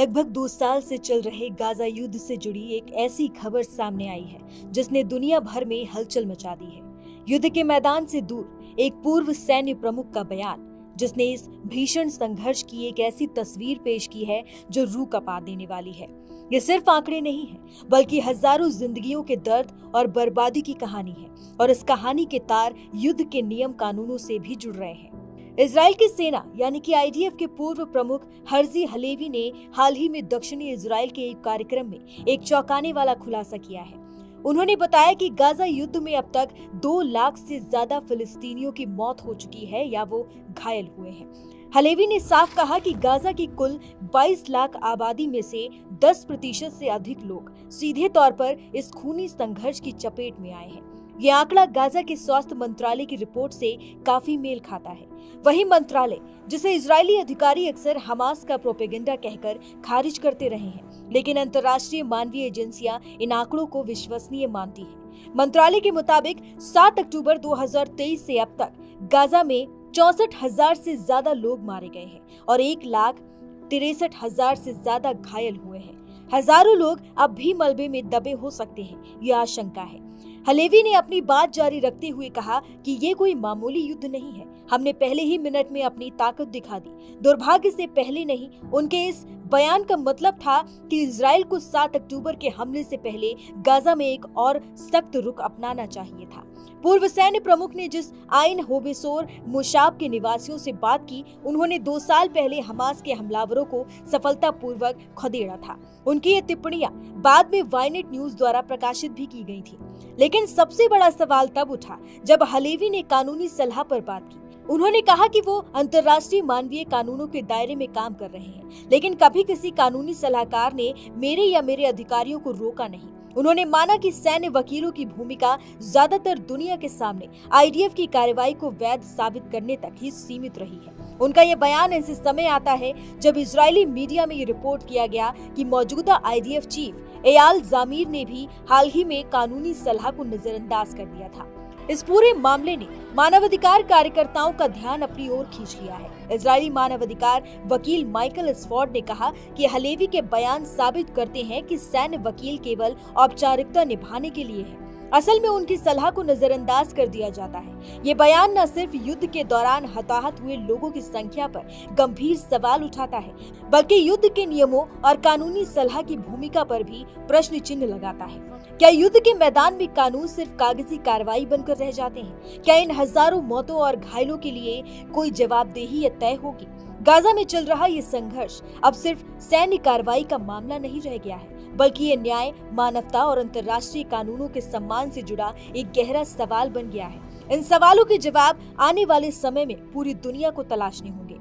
लगभग 2 साल से चल रहे गाजा युद्ध से जुड़ी एक ऐसी खबर सामने आई है जिसने दुनिया भर में हलचल मचा दी है। युद्ध के मैदान से दूर एक पूर्व सैन्य प्रमुख का बयान, जिसने इस भीषण संघर्ष की एक ऐसी तस्वीर पेश की है जो रूह कपा देने वाली है। ये सिर्फ आंकड़े नहीं है, बल्कि हजारों जिंदगियों के दर्द और बर्बादी की कहानी है, और इस कहानी के तार युद्ध के नियम कानूनों से भी जुड़ रहे हैं। इजराइल की सेना यानी कि आईडीएफ के पूर्व प्रमुख हर्जी हलेवी ने हाल ही में दक्षिणी इजराइल के एक कार्यक्रम में एक चौंकाने वाला खुलासा किया है। उन्होंने बताया कि गाजा युद्ध में अब तक 2 लाख से ज्यादा फिलिस्तीनियों की मौत हो चुकी है या वो घायल हुए हैं। हलेवी ने साफ कहा कि गाजा की कुल 22 लाख आबादी में से 10% से अधिक लोग सीधे तौर पर इस खूनी संघर्ष की चपेट में आए हैं। ये आंकड़ा गाजा के स्वास्थ्य मंत्रालय की रिपोर्ट से काफी मेल खाता है। वही मंत्रालय, जिसे इजरायली अधिकारी अक्सर हमास का प्रोपेगेंडा कहकर खारिज करते रहे हैं, लेकिन अंतर्राष्ट्रीय मानवीय एजेंसियां इन आंकड़ों को विश्वसनीय मानती हैं। मंत्रालय के मुताबिक 7 अक्टूबर 2023 से अब तक गाजा में 64,000 से ज्यादा लोग मारे गए हैं और 1,63,000 से ज्यादा घायल हुए हैं। हजारों लोग अब भी मलबे में दबे हो सकते हैं, यह आशंका है। हलेवी ने अपनी बात जारी रखते हुए कहा कि ये कोई मामूली युद्ध नहीं है। हमने पहले ही मिनट में अपनी ताकत दिखा दी। दुर्भाग्य से पहले नहीं, उनके इस बयान का मतलब था कि इजराइल को 7 अक्टूबर के हमले से पहले गाजा में एक और सख्त रुख अपनाना चाहिए था। पूर्व सैन्य प्रमुख ने जिस आइन होबेसोर मोशाब के निवासियों से बात की, उन्होंने 2 साल पहले हमास के हमलावरों को सफलतापूर्वक खदेड़ा था। उनकी ये टिप्पणियां बाद में वायनेट न्यूज द्वारा प्रकाशित भी की गई थी। लेकिन सबसे बड़ा सवाल तब उठा जब हलेवी ने कानूनी सलाह पर बात की। उन्होंने कहा कि वो अंतर्राष्ट्रीय मानवीय कानूनों के दायरे में काम कर रहे हैं, लेकिन कभी किसी कानूनी सलाहकार ने मेरे या मेरे अधिकारियों को रोका नहीं। उन्होंने माना कि सैन्य वकीलों की भूमिका ज्यादातर दुनिया के सामने आईडीएफ की कार्रवाई को वैध साबित करने तक ही सीमित रही है। उनका यह बयान ऐसे समय आता है जब इजरायली मीडिया में ये रिपोर्ट किया गया कि मौजूदा आईडीएफ चीफ एयाल जामीर ने भी हाल ही में कानूनी सलाह को नजरअंदाज कर दिया था। इस पूरे मामले ने मानवाधिकार कार्यकर्ताओं का ध्यान अपनी ओर खींच लिया है। इजरायली मानवाधिकार वकील माइकल स्फॉर्ड ने कहा कि हलेवी के बयान साबित करते हैं कि सैन्य वकील केवल औपचारिकता निभाने के लिए है। असल में उनकी सलाह को नजरअंदाज कर दिया जाता है। ये बयान न सिर्फ युद्ध के दौरान हताहत हुए लोगों की संख्या पर गंभीर सवाल उठाता है, बल्कि युद्ध के नियमों और कानूनी सलाह की भूमिका पर भी प्रश्न चिन्ह लगाता है। क्या युद्ध के मैदान में कानून सिर्फ कागजी कार्रवाई बनकर रह जाते हैं? क्या इन हजारों मौतों और घायलों के लिए कोई जवाबदेही तय होगी? गाजा में चल रहा ये संघर्ष अब सिर्फ सैन्य कार्रवाई का मामला नहीं रह गया है, बल्कि ये न्याय, मानवता और अंतर्राष्ट्रीय कानूनों के सम्मान से जुड़ा एक गहरा सवाल बन गया है। इन सवालों के जवाब आने वाले समय में पूरी दुनिया को तलाशने होंगे।